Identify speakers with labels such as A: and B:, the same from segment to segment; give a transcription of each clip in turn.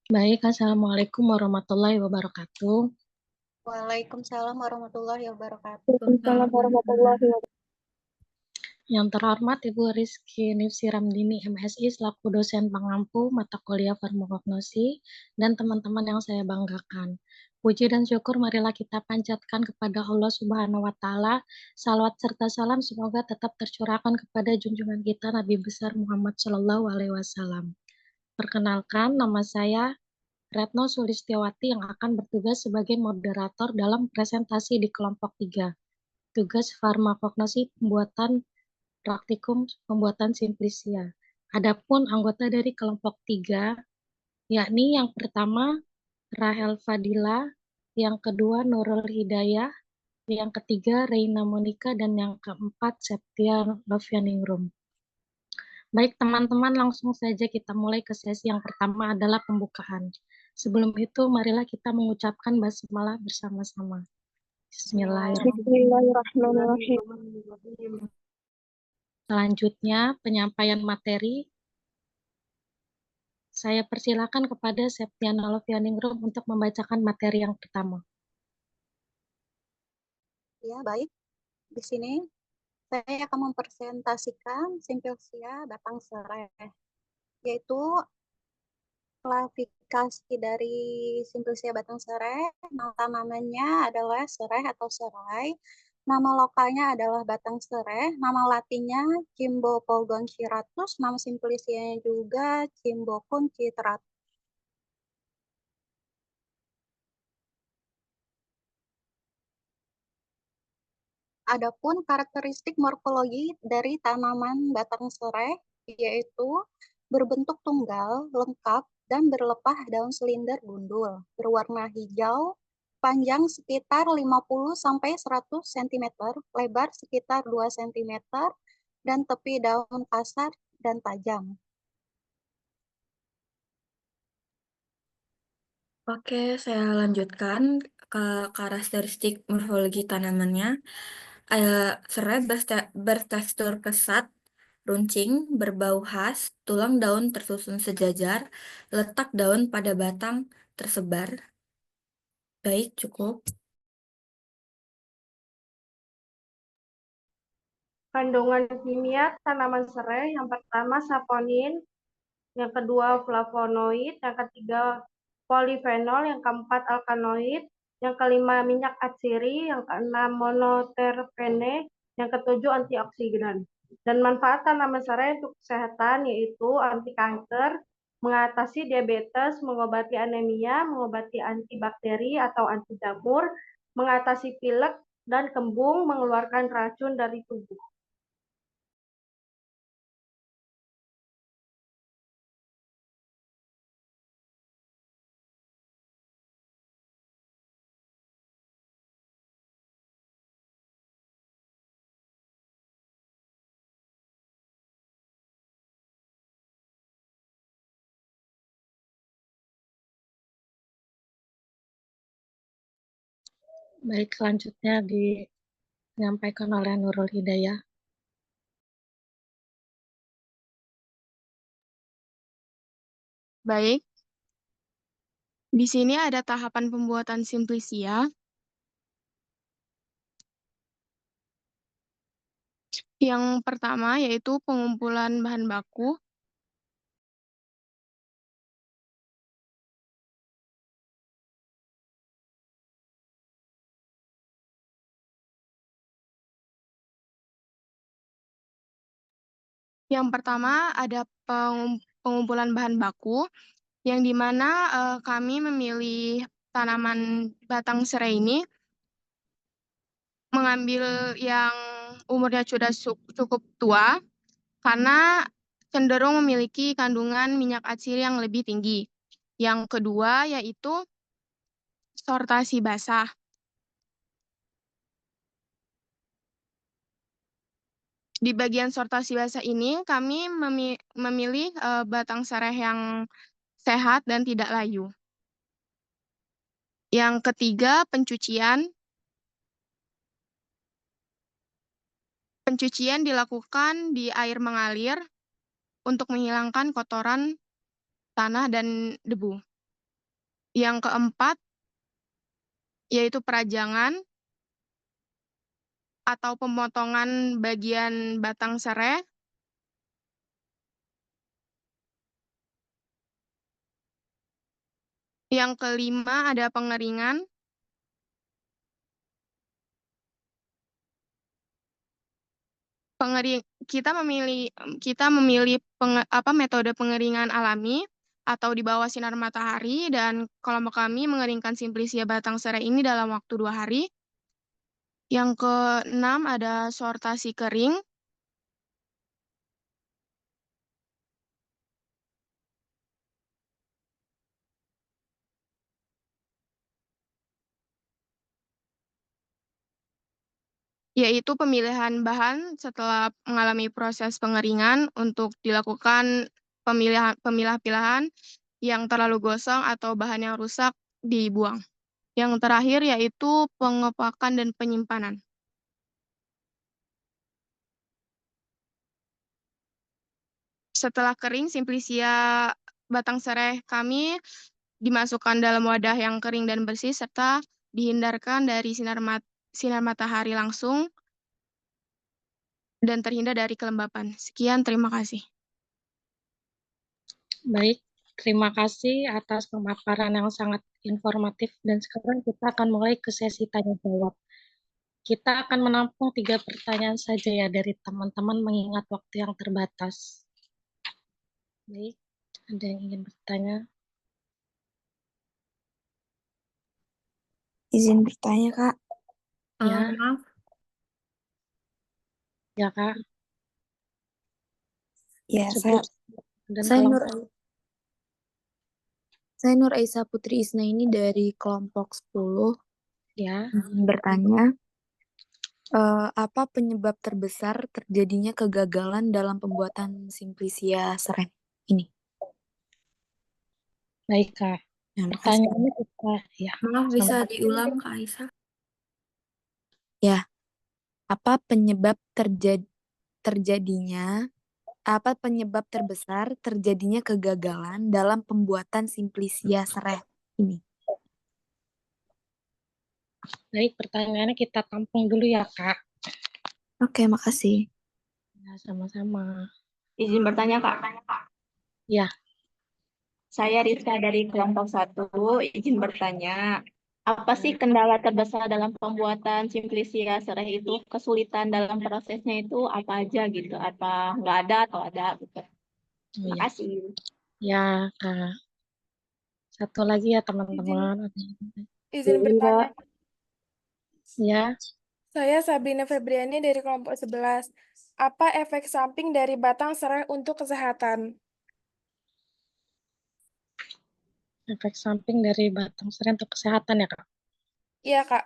A: Baik, Assalamualaikum warahmatullahi wabarakatuh.
B: Waalaikumsalam warahmatullahi wabarakatuh.
C: Waalaikumsalam warahmatullahi wabarakatuh.
A: Yang terhormat Ibu Rizky Nifsi Ramdini, MSI, selaku dosen pengampu mata kuliah farmakognosi, dan teman-teman yang saya banggakan. Puji dan syukur marilah kita panjatkan kepada Allah Subhanahu wa Ta'ala. Salawat serta salam semoga tetap tercurahkan kepada junjungan kita Nabi besar Muhammad Shallallahu Alaihi Wasallam. Perkenalkan, nama saya Retno Sulistiawati yang akan bertugas sebagai moderator dalam presentasi di kelompok 3. Tugas farmakognosi pembuatan praktikum pembuatan simplisia. Adapun anggota dari kelompok 3, yakni yang pertama Rahel Fadila, yang kedua Nurul Hidayah, yang ketiga Reina Monika, dan yang keempat Septia Lovianingrum. Baik teman-teman, langsung saja kita mulai ke sesi yang pertama adalah pembukaan. Sebelum itu, marilah kita mengucapkan basmalah bersama-sama.
C: Bismillahirrahmanirrahim.
A: Selanjutnya, penyampaian materi. Saya persilakan kepada Septiana Lovianingrum untuk membacakan materi yang pertama.
B: Ya, baik. Di sini saya akan mempresentasikan simplisia batang serai, yaitu klasifikasi dari simplisia batang serai. Namanya adalah serai atau serai. Nama lokalnya adalah batang serai. Nama latinnya Cymbopogon ciratus. Nama simplisianya juga Cymbophon citratus. Adapun karakteristik morfologi dari tanaman batang serai yaitu berbentuk tunggal, lengkap, dan berlepah daun silinder gundul, berwarna hijau, panjang sekitar 50-100 cm, lebar sekitar 2 cm, dan tepi daun kasar dan tajam.
C: Oke, saya lanjutkan ke karakteristik morfologi tanamannya. Serai bertekstur kesat, runcing, berbau khas, tulang daun tersusun sejajar, letak daun pada batang tersebar. Baik, cukup.
D: Kandungan kimia tanaman serai yang pertama saponin, yang kedua flavonoid, yang ketiga polifenol, yang keempat alkaloid, yang kelima minyak atsiri, yang keenam monoterpene, yang ketujuh antioksidan. Dan manfaat tanaman serai untuk kesehatan yaitu anti kanker, mengatasi diabetes, mengobati anemia, mengobati antibakteri atau anti jamur, mengatasi pilek dan kembung, mengeluarkan racun dari tubuh.
A: Baik, selanjutnya menyampaikan oleh Nurul Hidayah.
E: Baik, di sini ada tahapan pembuatan simplisia. Yang pertama yaitu pengumpulan bahan baku. Yang pertama ada pengumpulan bahan baku, yang dimana kami memilih tanaman batang serai ini mengambil yang umurnya sudah cukup tua, karena cenderung memiliki kandungan minyak atsiri yang lebih tinggi. Yang kedua yaitu sortasi basah. Di bagian sortasi basah ini kami memilih batang serai yang sehat dan tidak layu. Yang ketiga, pencucian. Pencucian dilakukan di air mengalir untuk menghilangkan kotoran tanah dan debu. Yang keempat yaitu perajangan atau pemotongan bagian batang serai. Yang kelima ada pengeringan. Kita memilih metode pengeringan alami atau di bawah sinar matahari, dan kelompok kami mengeringkan simplisia batang serai ini dalam waktu 2 hari. Yang keenam ada sortasi kering. Yaitu pemilihan bahan setelah mengalami proses pengeringan untuk dilakukan pemilah-pilahan yang terlalu gosong atau bahan yang rusak dibuang. Yang terakhir yaitu pengepakan dan penyimpanan. Setelah kering, simplisia batang serai kami dimasukkan dalam wadah yang kering dan bersih serta dihindarkan dari sinar matahari langsung dan terhindar dari kelembapan. Sekian, terima kasih.
A: Baik, terima kasih atas pemaparan yang sangat informatif, dan sekarang kita akan mulai ke sesi tanya jawab. Kita akan menampung 3 pertanyaan saja ya dari teman-teman mengingat waktu yang terbatas. Baik, ada yang ingin bertanya?
C: Izin bertanya, Kak.
A: Ya.
C: Maaf.
A: Ya, Kak.
C: Ya,
A: Sebut dan
C: saya
A: kelompok.
C: Nur Aisyah Putri Isna ini dari kelompok 10.
A: Ya.
C: Bertanya, apa penyebab terbesar terjadinya kegagalan dalam pembuatan simplisia serai ini?
A: Baik, Kak.
C: Ya,
A: Pertanyaannya kita, ya.
C: Maaf, bisa diulang, Kak Aisyah? Ya, apa penyebab terbesar terjadinya kegagalan dalam pembuatan simplisia serai ini?
A: Baik, pertanyaannya kita tampung dulu ya, Kak.
C: Oke, makasih.
A: Ya, sama-sama.
F: Izin bertanya, Kak.
A: Ya.
F: Saya Rizka dari kelompok 1. Izin bertanya, apa sih kendala terbesar dalam pembuatan simplisia serai itu? Kesulitan dalam prosesnya itu apa aja gitu? Apa nggak ada atau ada gitu? Terima kasih.
A: Ya, Kak. Satu lagi ya, teman-teman.
G: Izin bertanya.
A: Ya.
G: Saya Sabrina Febriani dari kelompok 11. Apa efek samping dari batang serai untuk kesehatan?
A: Efek samping dari batang serai untuk kesehatan ya, Kak?
G: Iya, Kak.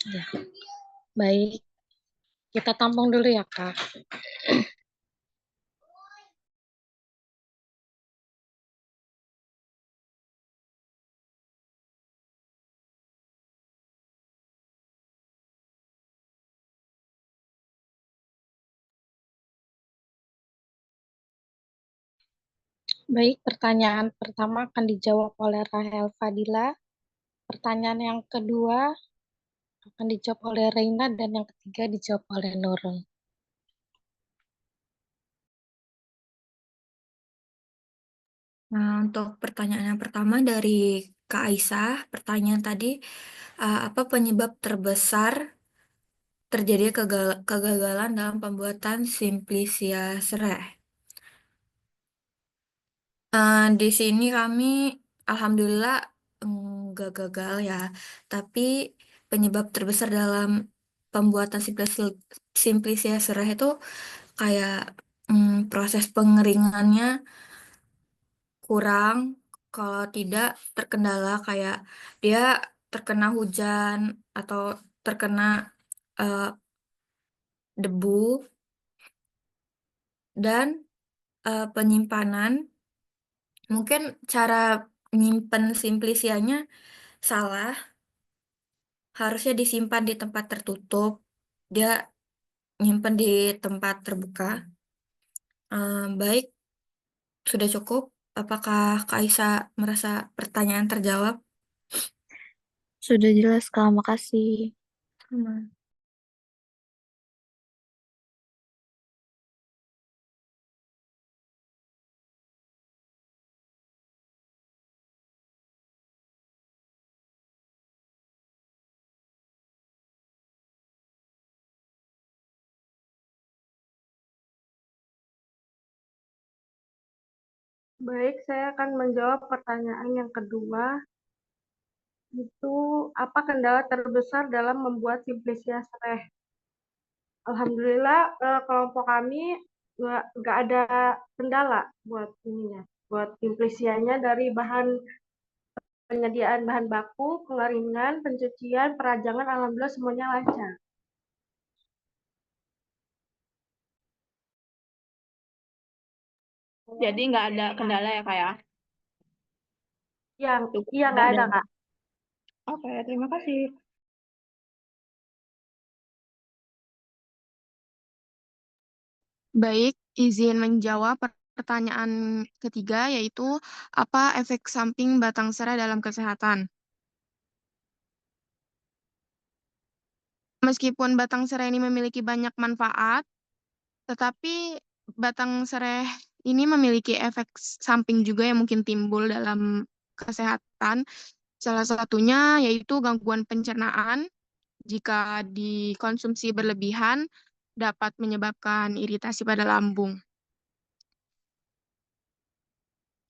A: Ya. Baik. Kita tampung dulu ya, Kak. Baik, pertanyaan pertama akan dijawab oleh Rahel Fadila. Pertanyaan yang kedua akan dijawab oleh Reina, dan yang ketiga dijawab oleh Nurul.
C: Nah, untuk pertanyaan yang pertama dari Kak Aisyah, pertanyaan tadi, apa penyebab terbesar terjadi kegagalan dalam pembuatan simplisia serai? Di sini kami alhamdulillah enggak gagal ya, tapi penyebab terbesar dalam pembuatan simplisia serai itu kayak proses pengeringannya kurang, kalau tidak terkendala kayak dia terkena hujan atau terkena debu, dan penyimpanan. Mungkin cara nyimpen simplisianya salah, harusnya disimpan di tempat tertutup, dia nyimpen di tempat terbuka. Baik, sudah cukup. Apakah Kak Aisyah merasa pertanyaan terjawab?
H: Sudah jelas, Kak. Makasih.
C: Sama.
D: Baik, saya akan menjawab pertanyaan yang kedua. Itu apa kendala terbesar dalam membuat Simplisia Sereh? Alhamdulillah kelompok kami nggak ada kendala buat ininya, buat Simplisianya dari penyediaan bahan baku, pengeringan, pencucian, perajangan, alhamdulillah semuanya lancar.
F: Jadi nggak ada kendala ya, Kak ya?
D: Iya nggak ada, Kak.
F: Oke, terima kasih.
E: Baik, izin menjawab pertanyaan ketiga, yaitu apa efek samping batang serai dalam kesehatan? Meskipun batang serai ini memiliki banyak manfaat, tetapi batang serai ini memiliki efek samping juga yang mungkin timbul dalam kesehatan. Salah satunya yaitu gangguan pencernaan. Jika dikonsumsi berlebihan, dapat menyebabkan iritasi pada lambung.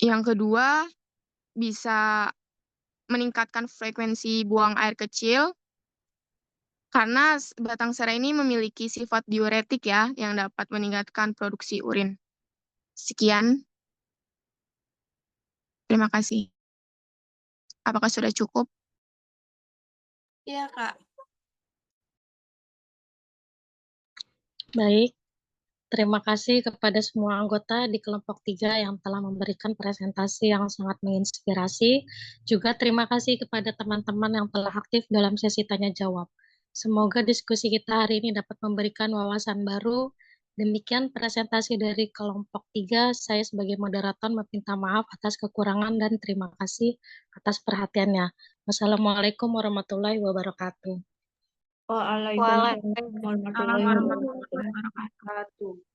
E: Yang kedua, bisa meningkatkan frekuensi buang air kecil, karena batang serai ini memiliki sifat diuretik ya, yang dapat meningkatkan produksi urin. Sekian. Terima kasih. Apakah sudah cukup?
G: Iya, Kak.
A: Baik, terima kasih kepada semua anggota di kelompok 3 yang telah memberikan presentasi yang sangat menginspirasi. Juga terima kasih kepada teman-teman yang telah aktif dalam sesi tanya jawab. Semoga diskusi kita hari ini dapat memberikan wawasan baru. Demikian presentasi dari kelompok 3. Saya sebagai moderator meminta maaf atas kekurangan dan terima kasih atas perhatiannya. Wassalamualaikum warahmatullahi wabarakatuh.
F: Waalaikumsalam warahmatullahi
D: Assalamualaikum
F: wabarakatuh.
D: warahmatullahi wabarakatuh.